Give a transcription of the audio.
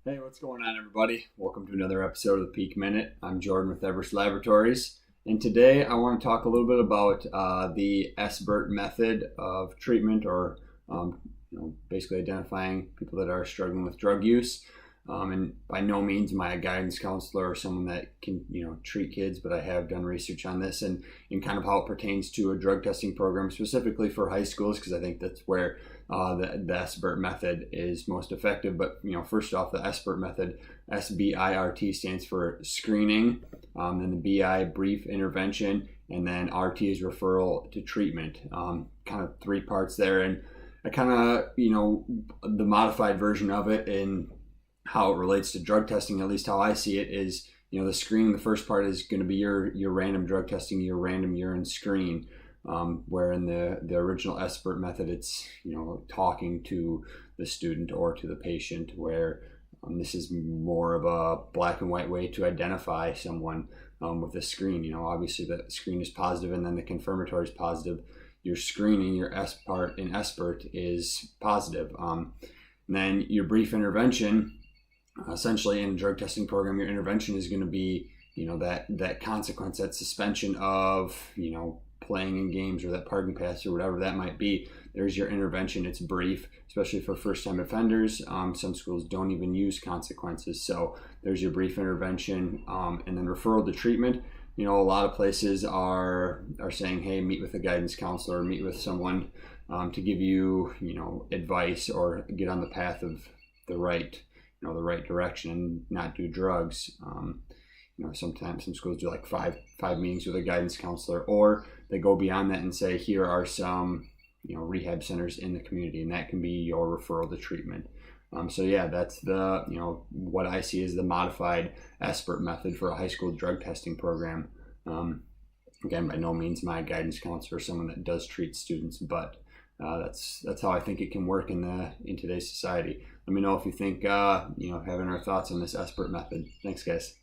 Hey, what's going on, everybody? Welcome to another episode of the Peak Minute. I'm Jordan with Everest Laboratories, and today I want to talk a little bit about the SBIRT method of treatment, or basically identifying people that are struggling with drug use. And by no means am I a guidance counselor or someone that can treat kids, but I have done research on this and kind of how it pertains to a drug testing program, specifically for high schools, because I think that's where the SBIRT method is most effective. But first off, the SBIRT method, SBIRT, stands for screening, then the BI, brief intervention, and then RT is referral to treatment. Kind of three parts there, and I kind of the modified version of it in how it relates to drug testing, at least how I see it, is the screening. The first part is going to be your random drug testing, your random urine screen. Where in the original SBIRT method, it's talking to the student or to the patient, where this is more of a black and white way to identify someone with a screen. Obviously the screen is positive and then the confirmatory is positive. Your screening, your S part in SBIRT, is positive. Then your brief intervention, essentially in a drug testing program, your intervention is going to be that consequence, that suspension of playing in games, or that parking pass, or whatever that might be. There's your intervention. It's brief, especially for first-time offenders. Some schools don't even use consequences, so there's your brief intervention. And then referral to treatment. A lot of places are saying, hey, meet with a guidance counselor, meet with someone to give you advice, or get on the path of the right direction and not do drugs. Sometimes some schools do like five meetings with a guidance counselor, or they go beyond that and say, here are some rehab centers in the community, and that can be your referral to treatment. So yeah, that's the what I see as the modified SBIRT method for a high school drug testing program. Again, by no means am I a guidance counselor or someone that does treat students, but that's how I think it can work in today's society. Let me know if you think having our thoughts on this SBIRT method. Thanks, guys.